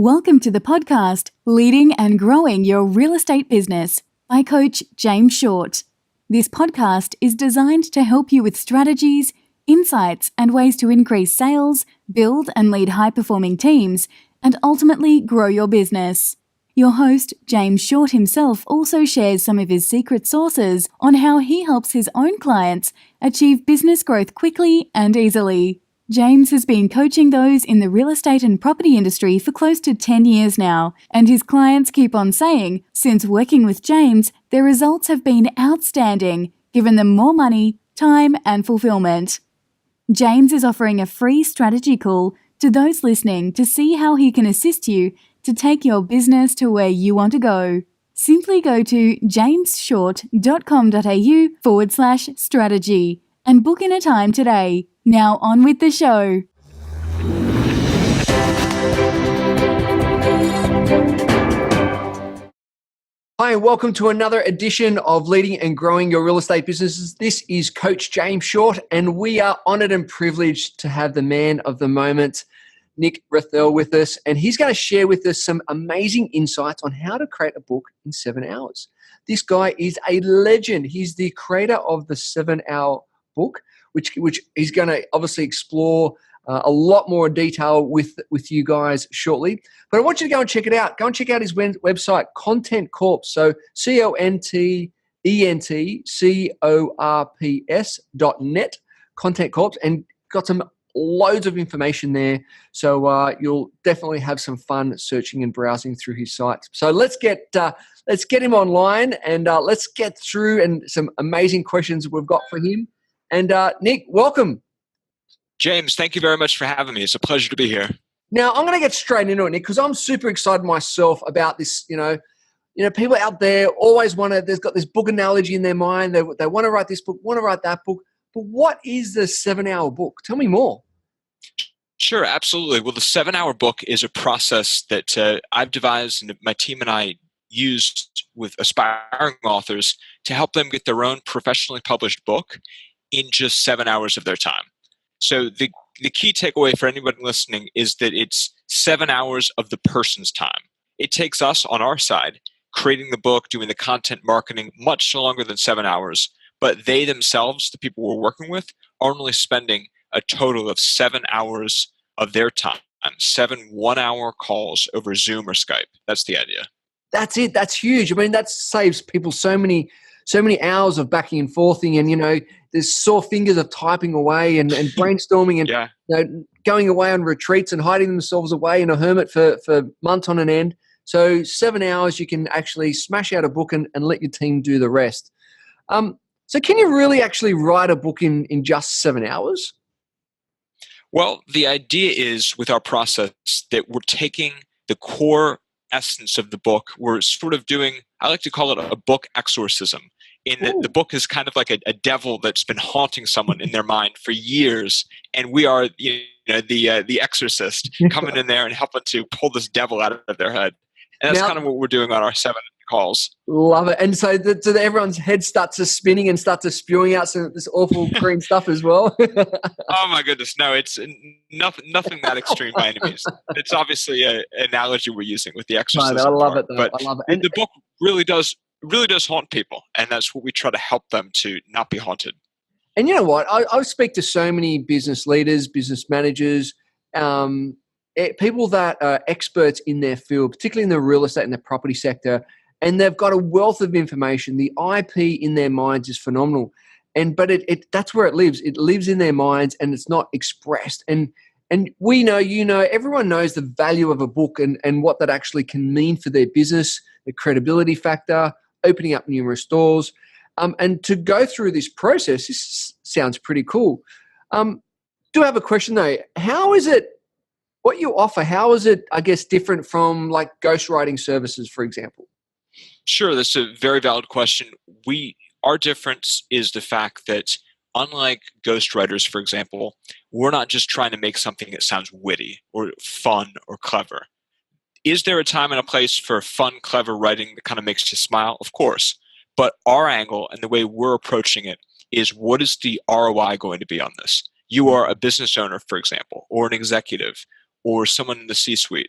Welcome to the podcast, Leading and Growing Your Real Estate Business by Coach James Short. This podcast is designed to help you with strategies, insights, and ways to increase sales, build and lead high-performing teams, and ultimately grow your business. Your host, James Short himself, also shares some of his secret sauces on how he helps his own clients achieve business growth quickly and easily. James has been coaching those in the real estate and property industry for close to 10 years now, and his clients keep on saying, since working with James, their results have been outstanding, giving them more money, time, and fulfillment. James is offering a free strategy call to those listening to see how he can assist you to take your business to where you want to go. Simply go to jamesshort.com.au/strategy and book in a time today. Now on with the show. Hi, and welcome to another edition of Leading and Growing Your Real Estate Businesses. This is Coach James Short, and we are honored and privileged to have the man of the moment, Nick Raithel, with us, and he's going to share with us some amazing insights on how to create a book in 7 hours. This guy is a legend. He's the creator of the 7 Hour book, which he's going to obviously explore a lot more detail with you guys shortly. But I want you to go and check it out. Go and check out his website, Content Corp. So CONTENTCORPS.net, Content Corp, and got some loads of information there. So you'll definitely have some fun searching and browsing through his site. So let's get him online and let's get through and some amazing questions we've got for him. And Nick, welcome. James, thank you very much for having me. It's a pleasure to be here. Now, I'm going to get straight into it, Nick, because I'm super excited myself about this. You know, people out there always they've got this book analogy in their mind. They want to write this book, want to write that book. But what is the 7 Hour book? Tell me more. Sure, absolutely. Well, the 7 Hour book is a process that I've devised and my team and I used with aspiring authors to help them get their own professionally published book in just 7 hours of their time. So the key takeaway for anybody listening is that it's 7 hours of the person's time. It takes us on our side, creating the book, doing the content marketing, much longer than 7 hours, but they themselves, the people we're working with, are only spending a total of 7 hours of their time, 7 1-hour calls over Zoom or Skype. That's the idea. That's it. That's huge. I mean, that saves people so many hours of backing and forthing, and there's sore fingers of typing away and brainstorming and going away on retreats and hiding themselves away in a hermit for months on an end. So 7 hours, you can actually smash out a book and let your team do the rest. So can you really actually write a book in just 7 hours? Well, the idea is with our process that we're taking the core essence of the book. We're sort of doing, I like to call it a book exorcism. In that the book is kind of like a devil that's been haunting someone in their mind for years, and we are the exorcist coming in there and helping to pull this devil out of their head. And that's kind of what we're doing on our 7 calls. Love it. And so everyone's head starts to spinning and starts to spewing out some of this awful green stuff as well. Oh my goodness. No, it's nothing that extreme by any means. It's obviously an analogy we're using with the exorcism. I love it though. But I love it. And the book really does haunt people. And that's what we try to help them to not be haunted. And you know what? I speak to so many business leaders, business managers, people that are experts in their field, particularly in the real estate and the property sector, and they've got a wealth of information. The IP in their minds is phenomenal, but that's where it lives. It lives in their minds, and it's not expressed. And we know, everyone knows the value of a book and what that actually can mean for their business, the credibility factor, opening up numerous doors. And to go through this process, this sounds pretty cool. Do have a question though. How is it? What you offer, how is it, I guess, different from like ghostwriting services, for example? Sure, that's a very valid question. Our difference is the fact that unlike ghostwriters, for example, we're not just trying to make something that sounds witty or fun or clever. Is there a time and a place for fun, clever writing that kind of makes you smile? Of course. But our angle and the way we're approaching it is, what is the ROI going to be on this? You are a business owner, for example, or an executive, or someone in the C-suite,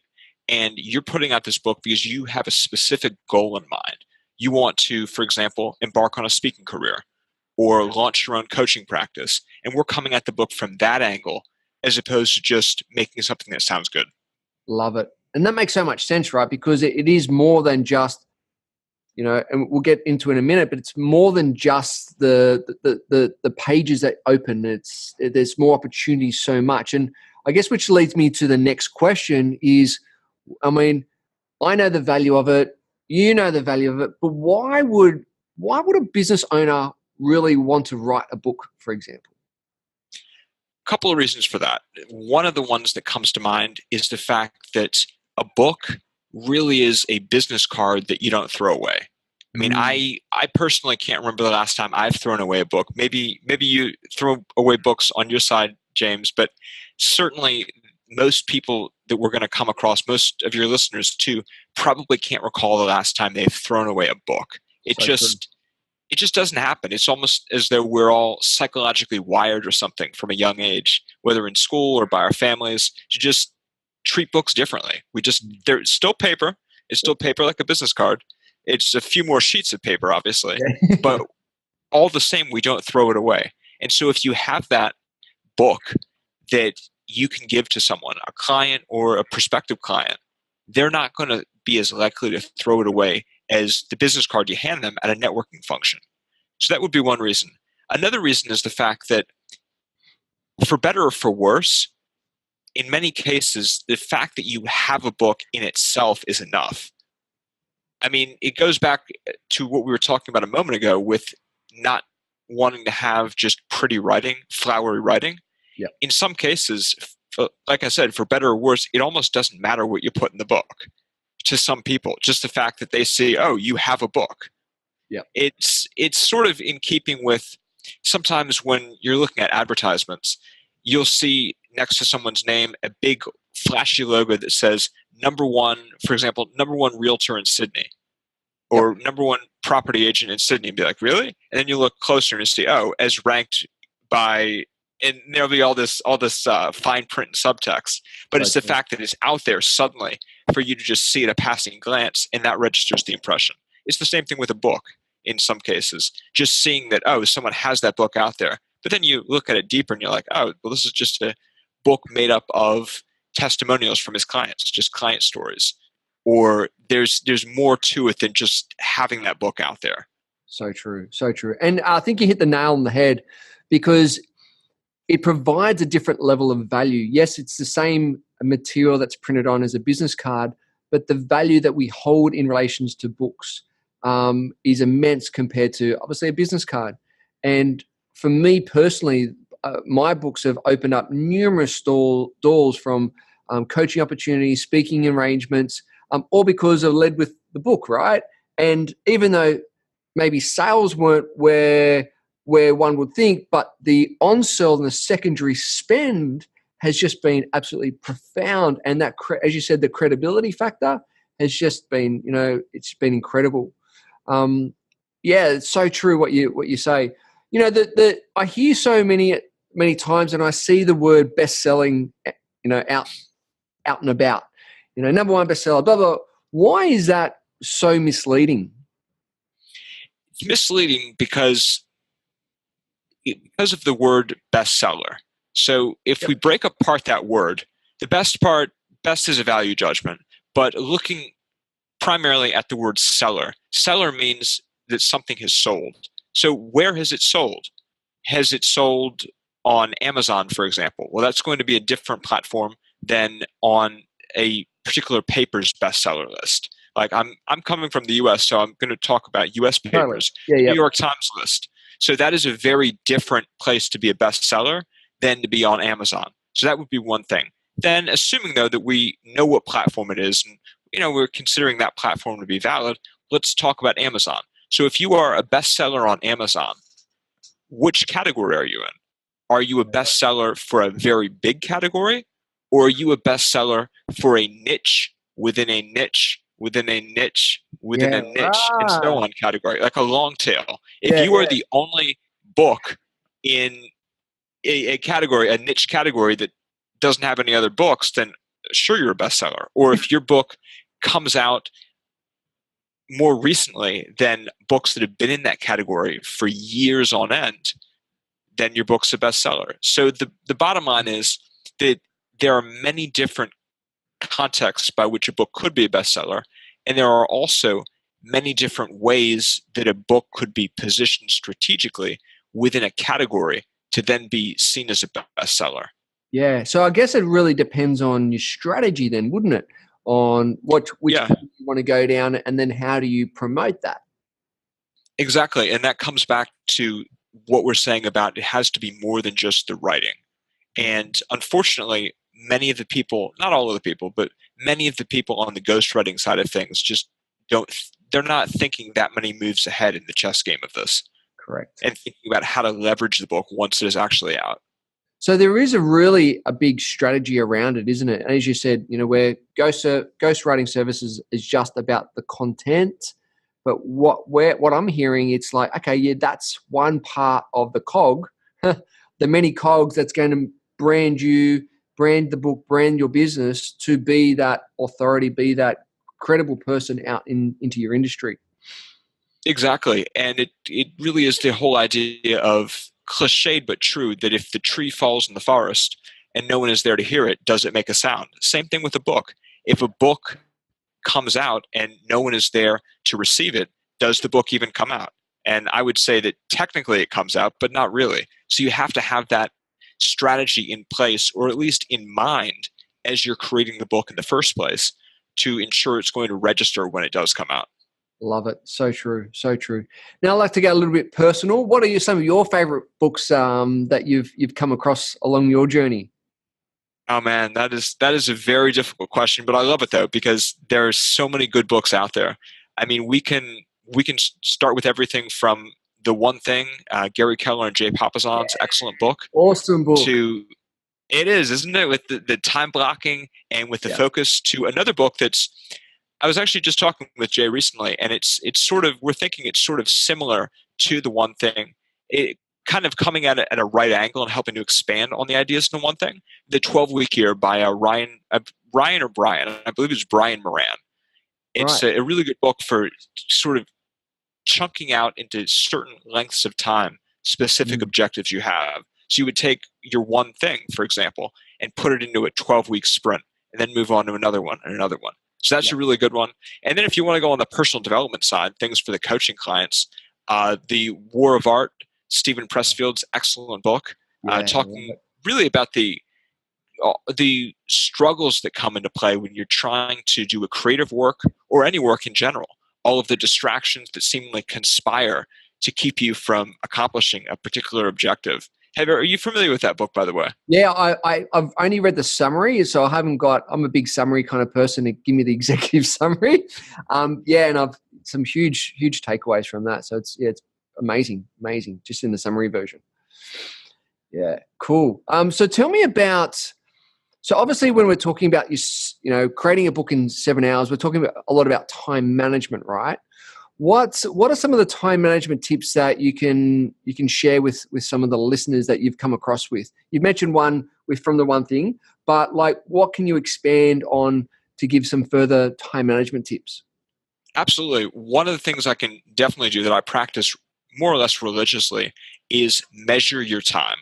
and you're putting out this book because you have a specific goal in mind. You want to, for example, embark on a speaking career or launch your own coaching practice. And we're coming at the book from that angle as opposed to just making something that sounds good. Love it. And that makes so much sense, right? Because it is more than just, and we'll get into in a minute, but it's more than just the pages that open. There's more opportunities, so much. And I guess which leads me to the next question is, I mean, I know the value of it, you know the value of it, but why would a business owner really want to write a book, for example? A couple of reasons for that. One of the ones that comes to mind is the fact that a book really is a business card that you don't throw away. I mean, I personally can't remember the last time I've thrown away a book. Maybe you throw away books on your side, James, but certainly most people that we're going to come across, most of your listeners too, probably can't recall the last time they've thrown away a book. It just doesn't happen. It's almost as though we're all psychologically wired or something from a young age, whether in school or by our families, to just treat books differently. They're still paper. It's still paper like a business card. It's a few more sheets of paper, obviously, but all the same, we don't throw it away. And so if you have that book that you can give to someone, a client or a prospective client, they're not going to be as likely to throw it away as the business card you hand them at a networking function. So that would be one reason. Another reason is the fact that, for better or for worse, in many cases, the fact that you have a book in itself is enough. I mean, it goes back to what we were talking about a moment ago with not wanting to have just pretty writing, flowery writing. Yep. In some cases, like I said, for better or worse, it almost doesn't matter what you put in the book to some people. Just the fact that they see, oh, you have a book. Yep. It's sort of in keeping with sometimes when you're looking at advertisements, you'll see next to someone's name a big flashy logo that says number one, for example, number one realtor in Sydney or number one property agent in Sydney, and be like, really? And then you look closer and you see, oh, as ranked by, and there'll be all this fine print and subtext, but it's the fact that it's out there suddenly for you to just see at a passing glance, and that registers the impression. It's the same thing with a book in some cases, just seeing that, oh, someone has that book out there. But then you look at it deeper and you're like, oh, well, this is just a book made up of testimonials from his clients, just client stories. Or there's more to it than just having that book out there. So true, so true. And I think you hit the nail on the head, because it provides a different level of value. Yes, it's the same material that's printed on as a business card, but the value that we hold in relations to books is immense compared to obviously a business card. And for me personally, my books have opened up numerous doors from coaching opportunities, speaking arrangements, all because I've led with the book, right? And even though maybe sales weren't where one would think, but the on-sell and the secondary spend has just been absolutely profound. And that, as you said, the credibility factor has just been, it's been incredible. It's so true what you say. I hear so many times, and I see the word best-selling, out and about. Number one bestseller, blah, blah. Why is that so misleading? It's misleading because of the word bestseller. So if we break apart that word, the best is a value judgment, but looking primarily at the word seller means that something has sold. So where has it sold? Has it sold on Amazon, for example? Well, that's going to be a different platform than on a particular paper's bestseller list. Like I'm coming from the US, so I'm going to talk about US papers, New York Times list. So that is a very different place to be a bestseller than to be on Amazon. So that would be one thing. Then assuming though that we know what platform it is and we're considering that platform to be valid, let's talk about Amazon. So if you are a bestseller on Amazon, which category are you in? Are you a bestseller for a very big category? Or are you a bestseller for a niche within a niche within a niche within a niche and so on category, like a long tail? If you are the only book in a category, a niche category that doesn't have any other books, then sure you're a bestseller. Or if your book comes out more recently than books that have been in that category for years on end, then your book's a bestseller. So the bottom line is that there are many different contexts by which a book could be a bestseller, and there are also many different ways that a book could be positioned strategically within a category to then be seen as a bestseller. Yeah. So I guess it really depends on your strategy then, wouldn't it? On which path you want to go down, and then how do you promote that? Exactly. And that comes back to what we're saying about it has to be more than just the writing. And unfortunately, many of the people, not all of the people, but many of the people on the ghostwriting side of things just they're not thinking that many moves ahead in the chess game of this. Correct. And thinking about how to leverage the book once it is actually out. So there is a big strategy around it, isn't it? And as you said, where ghostwriting services is just about the content, but what I'm hearing, it's like, okay, yeah, that's one part of the cog, the many cogs that's going to brand you, brand the book, brand your business to be that authority, be that credible person out into your industry. Exactly. And it really is the whole idea of cliched but true that if the tree falls in the forest and no one is there to hear it, does it make a sound? Same thing with a book. If a book comes out and no one is there to receive it, does the book even come out? And I would say that technically it comes out, but not really. So you have to have that strategy in place, or at least in mind, as you're creating the book in the first place to ensure it's going to register when it does come out. Love it. So true. So true. Now, I'd like to get a little bit personal. What are some of your favorite books that you've come across along your journey? Oh man, that is a very difficult question, but I love it though because there are so many good books out there. I mean, we can start with everything from The One Thing, Gary Keller and Jay Papasan's excellent book. Awesome book. It is, isn't it? With the time blocking and with the focus, to another book that's. I was actually just talking with Jay recently, and it's sort of, we're thinking it's sort of similar to The One Thing. It kind of coming at it at a right angle and helping to expand on the ideas in The One Thing. The 12-Week Year by Ryan or Brian, I believe it's Brian Moran. It's a really good book for sort of chunking out into certain lengths of time, specific objectives you have. So you would take your one thing, for example, and put it into a 12-week sprint, and then move on to another one and another one. So that's a really good one. And then if you want to go on the personal development side, things for the coaching clients, The War of Art, Stephen Pressfield's excellent book, talking really about the struggles that come into play when you're trying to do a creative work or any work in general, all of the distractions that seemingly conspire to keep you from accomplishing a particular objective. Are you familiar with that book, by the way? Yeah, I've only read the summary, so I'm a big summary kind of person. To give me the executive summary. And I've some huge takeaways from that. So it's amazing, just in the summary version. Yeah, cool. So tell me about. So obviously, when we're talking about creating a book in 7 hours, we're talking a lot about time management, right? What are some of the time management tips that you can share with some of the listeners that you've come across with? You've mentioned one from The One Thing, but what can you expand on to give some further time management tips? Absolutely. One of the things I can definitely do that I practice more or less religiously is measure your time.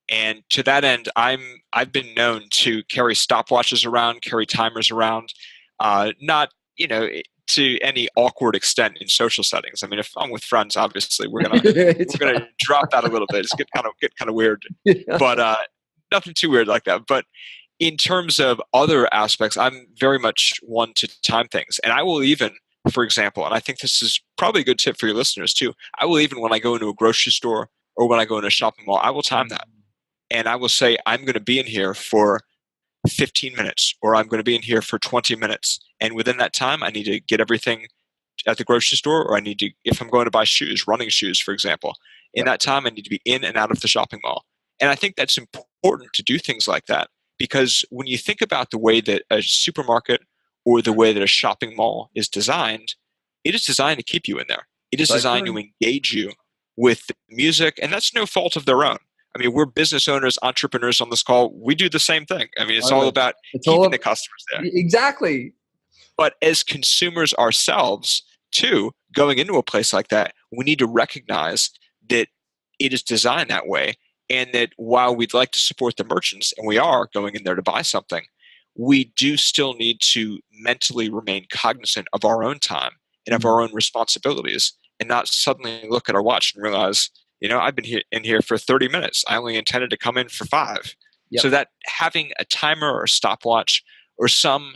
And to that end, I've been known to carry stopwatches around, carry timers around, not to any awkward extent in social settings. I mean, if I'm with friends, obviously we're gonna drop that a little bit. It's get kind of weird, but nothing too weird like that. But in terms of other aspects, I'm very much one to time things, and I will even, for example, and I think this is probably a good tip for your listeners too. I will even, when I go into a grocery store or when I go into a shopping mall, I will time that, and I will say I'm going to be in here for 15 minutes, or I'm going to be in here for 20 minutes. And within that time, I need to get everything at the grocery store, or I need to, if I'm going to buy shoes, running shoes, for example, in that time, I need to be in and out of the shopping mall. And I think that's important to do things like that, because when you think about the way that a supermarket or the way that a shopping mall is designed, it is designed to keep you in there. It is designed to engage you with the music, and that's no fault of their own. I mean, we're business owners, entrepreneurs on this call. We do the same thing. I mean, it's all Totally. about It's all keeping the customers there. exactly. But as consumers ourselves, too, going into a place like that, we need to recognize that it is designed that way, and that while we'd like to support the merchants, and we are going in there to buy something, we do still need to mentally remain cognizant of our own time and of our own responsibilities, and not suddenly look at our watch and realize, I've been in here for 30 minutes. I only intended to come in for 5. Yep. So that having a timer or a stopwatch or some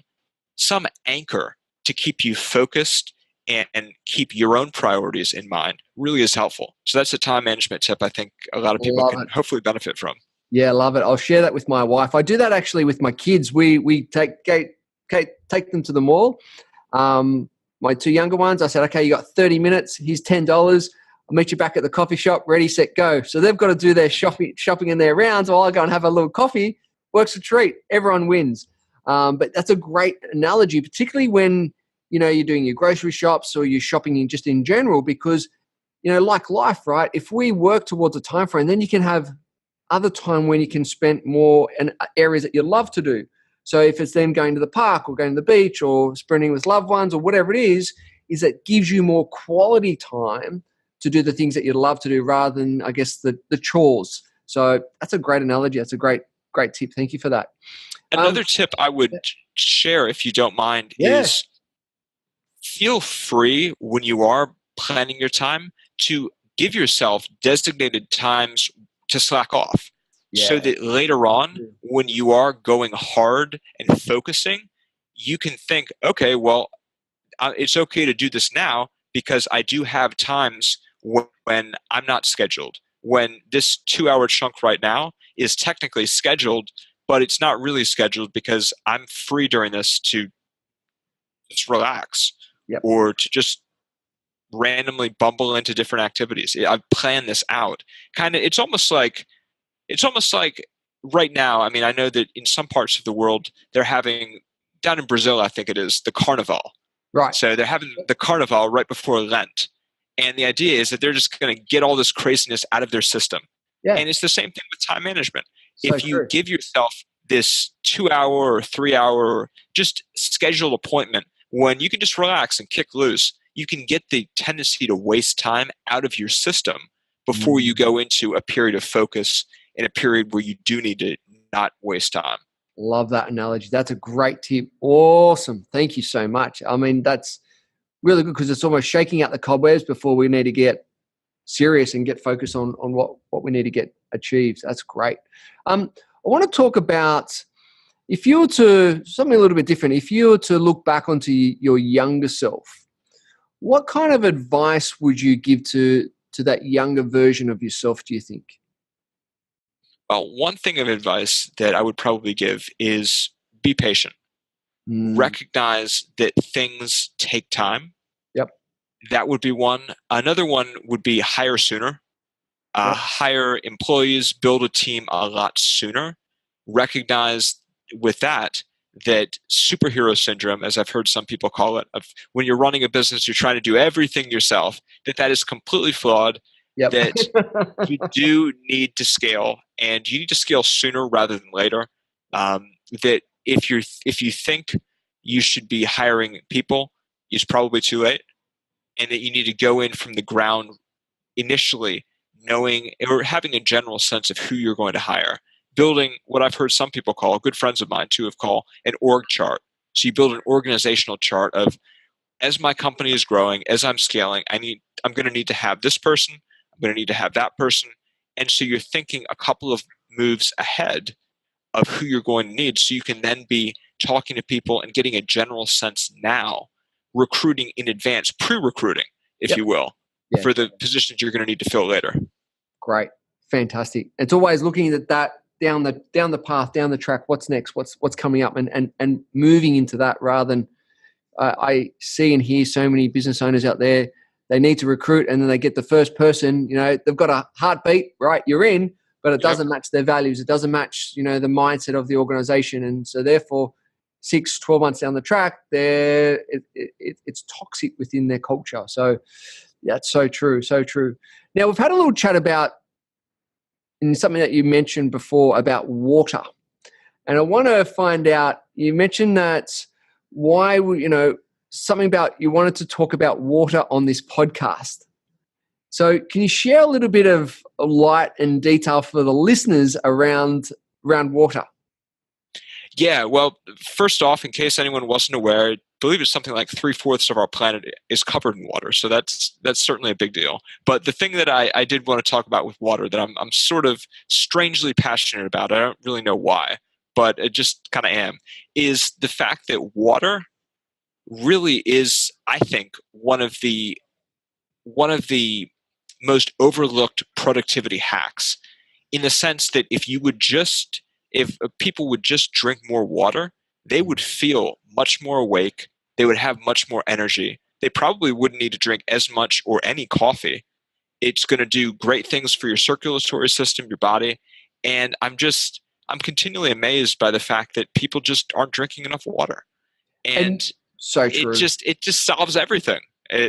anchor to keep you focused and keep your own priorities in mind really is helpful. So that's a time management tip I think a lot of people can hopefully benefit from. Yeah, love it. I'll share that with my wife. I do that actually with my kids. We take them to the mall. My 2 younger ones, I said, okay, you got 30 minutes. Here's $10. I'll meet you back at the coffee shop. Ready, set, go. So they've got to do their shopping in their rounds while I go and have a little coffee. Works a treat. Everyone wins. But that's a great analogy, particularly when you're doing your grocery shops or you're shopping just in general, because like life, right? If we work towards a time frame, then you can have other time when you can spend more in areas that you love to do. So if it's then going to the park or going to the beach or spending with loved ones or whatever it is it gives you more quality time to do the things that you love to do rather than, I guess, the chores. So that's a great analogy. That's a great tip. Thank you for that. Another tip I would share, if you don't mind, is feel free when you are planning your time to give yourself designated times to slack off, so that later on, when you are going hard and focusing, you can think, okay, well, it's okay to do this now because I do have times when I'm not scheduled, when this 2-hour chunk right now is technically scheduled, but it's not really scheduled because I'm free during this to just relax or to just randomly bumble into different activities. I've planned this out. It's almost like right now, I mean, I know that in some parts of the world, they're having, down in Brazil, I think it is, the Carnival. Right. So they're having the Carnival right before Lent. And the idea is that they're just going to get all this craziness out of their system. Yeah. And it's the same thing with time management. So if you give yourself this 2-hour or 3-hour or just scheduled appointment when you can just relax and kick loose, you can get the tendency to waste time out of your system before you go into a period of focus in a period where you do need to not waste time. Love that analogy. That's a great tip. Awesome. Thank you so much. I mean, that's really good because it's almost shaking out the cobwebs before we need to get serious and get focused on what we need to get achieved. That's great. I want to talk about, if you were to, something a little bit different, if you were to look back onto your younger self, what kind of advice would you give to that younger version of yourself, do you think? Well, one thing of advice that I would probably give is be patient. Recognize that things take time. Yep. That would be one. Another one would be hire sooner. Hire employees, build a team a lot sooner. Recognize with that superhero syndrome, as I've heard some people call it, of when you're running a business, you're trying to do everything yourself, that is completely flawed. Yep. That you do need to scale, and you need to scale sooner rather than later. That if you think you should be hiring people, it's probably too late, and that you need to go in from the ground initially, knowing or having a general sense of who you're going to hire. Building what I've heard some people call, good friends of mine too have called, an org chart. So you build an organizational chart of, as my company is growing, as I'm scaling, I'm going to need to have this person. I'm going to need to have that person. And so you're thinking a couple of moves ahead of who you're going to need, so you can then be talking to people and getting a general sense now, recruiting in advance, pre-recruiting, if you will, for the positions you're going to need to fill later. Great. Fantastic. It's always looking at that down the path, down the track, what's next, what's coming up, and moving into that rather than I see and hear so many business owners out there, they need to recruit and then they get the first person, they've got a heartbeat, right? You're in, but it doesn't match their values. It doesn't match, the mindset of the organization. And so therefore 6-12 months down the track, it's toxic within their culture. So that's so true. So true. Now we've had a little chat about in something that you mentioned before about water. And I want to find out, you mentioned that something about you wanted to talk about water on this podcast. So can you share a little bit of light and detail for the listeners around water? Yeah, well, first off, in case anyone wasn't aware, I believe it's something like 3/4 of our planet is covered in water. So that's certainly a big deal. But the thing that I did want to talk about with water that I'm sort of strangely passionate about, I don't really know why, but I just kind of am, is the fact that water really is, I think, one of the most overlooked productivity hacks, in the sense that if people would just drink more water, they would feel much more awake. They would have much more energy. They probably wouldn't need to drink as much or any coffee. It's going to do great things for your circulatory system, your body. And I'm continually amazed by the fact that people just aren't drinking enough water. And so true. it just solves everything,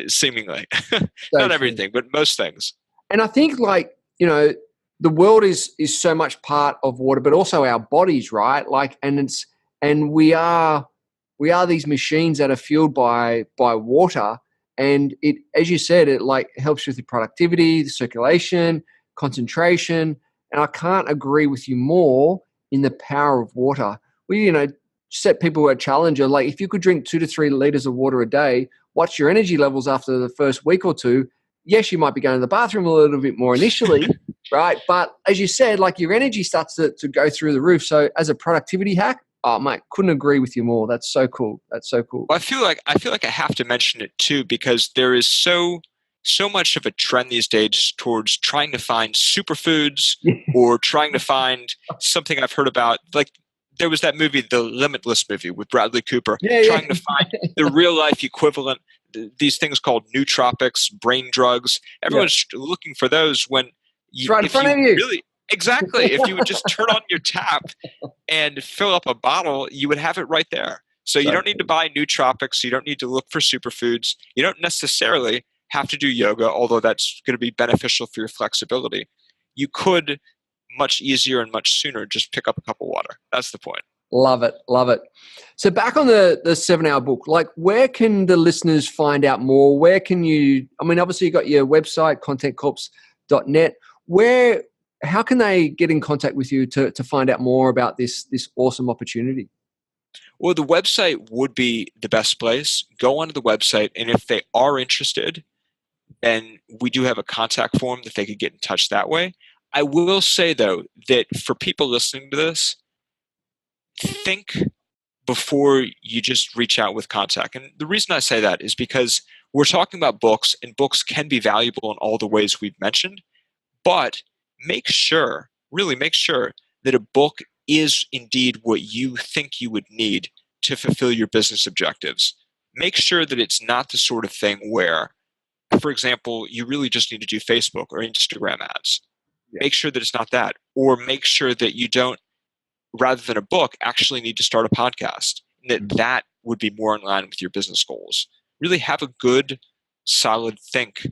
seemingly. So Not true. everything, but most things. And I think, the world is so much part of water, but also our bodies, right? And we are these machines that are fueled by water. And it, as you said, it helps with the productivity, the circulation, concentration. And I can't agree with you more in the power of water. We, set people a challenge. Like, if you could drink 2 to 3 liters of water a day, what's your energy levels after the first week or two? Yes, you might be going to the bathroom a little bit more initially, right? But as you said, your energy starts to go through the roof. So as a productivity hack, oh mate, couldn't agree with you more. That's so cool. That's so cool. Well, I feel like I have to mention it too, because there is so much of a trend these days towards trying to find superfoods or trying to find something I've heard about. Like, there was that movie, the Limitless movie with Bradley Cooper, trying to find the real life equivalent, these things called nootropics, brain drugs. Everyone's looking for those when it's right in front of you. Really, exactly. If you would just turn on your tap and fill up a bottle, you would have it right there. So you don't need to buy nootropics. You don't need to look for superfoods. You don't necessarily have to do yoga, although that's going to be beneficial for your flexibility. You could much easier and much sooner just pick up a cup of water. That's the point. Love it. Love it. So back on the 7-hour book, where can the listeners find out more? Where can you, obviously you got your website, contentcorps.net. How can they get in contact with you to find out more about this awesome opportunity? Well, the website would be the best place. Go onto the website, and if they are interested, then we do have a contact form that they could get in touch that way. I will say, though, that for people listening to this, think before you just reach out with contact. And the reason I say that is because we're talking about books, and books can be valuable in all the ways we've mentioned, but really make sure that a book is indeed what you think you would need to fulfill your business objectives. Make sure that it's not the sort of thing where, for example, you really just need to do Facebook or Instagram ads. Yeah. Make sure that it's not that. Or make sure that you don't, rather than a book, actually need to start a podcast. And that would be more in line with your business goals. Really have a good, solid think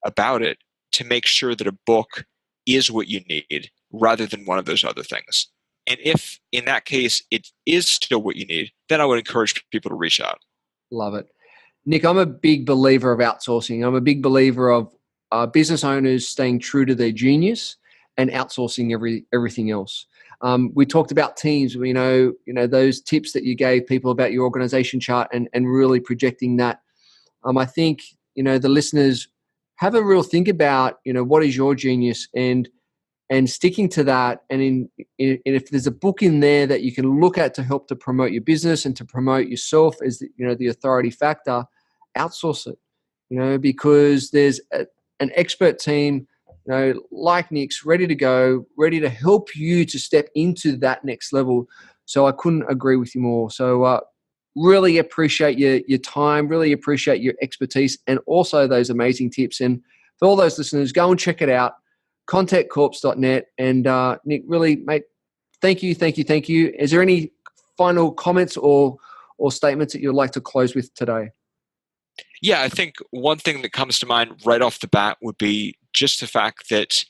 about it to make sure that a book is what you need rather than one of those other things. And if, in that case, it is still what you need, then I would encourage people to reach out. Love it. Nick, I'm a big believer of outsourcing. I'm a big believer of business owners staying true to their genius and outsourcing everything else. We talked about teams. We know those tips that you gave people about your organization chart and really projecting that. I think the listeners have a real think about what is your genius and sticking to that. And if there's a book in there that you can look at to help to promote your business and to promote yourself as the authority factor, outsource it. Because there's an expert team, like Nick's, ready to go, ready to help you to step into that next level. So I couldn't agree with you more. So really appreciate your time, really appreciate your expertise, and also those amazing tips. And for all those listeners, go and check it out, contentcorps.net. And Nick, really, mate, thank you. Is there any final comments or statements that you'd like to close with today? Yeah, I think one thing that comes to mind right off the bat would be just the fact that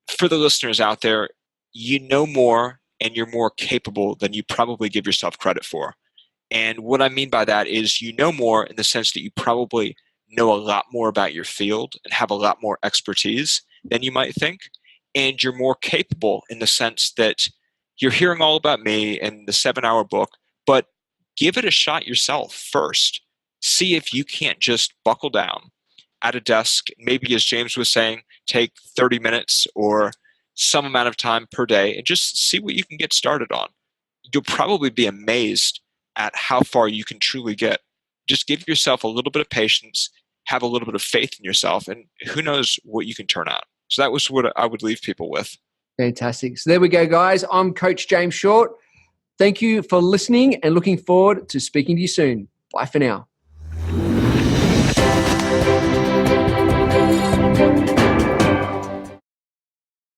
for the listeners out there, you know more and you're more capable than you probably give yourself credit for. And what I mean by that is you know more in the sense that you probably know a lot more about your field and have a lot more expertise than you might think. And you're more capable in the sense that you're hearing all about me and the 7-hour book, but give it a shot yourself first. See if you can't just buckle down at a desk, maybe as James was saying, take 30 minutes or some amount of time per day and just see what you can get started on. You'll probably be amazed at how far you can truly get. Just give yourself a little bit of patience, have a little bit of faith in yourself, and who knows what you can turn out. So that was what I would leave people with. Fantastic. So there we go, guys. I'm Coach James Short. Thank you for listening and looking forward to speaking to you soon. Bye for now.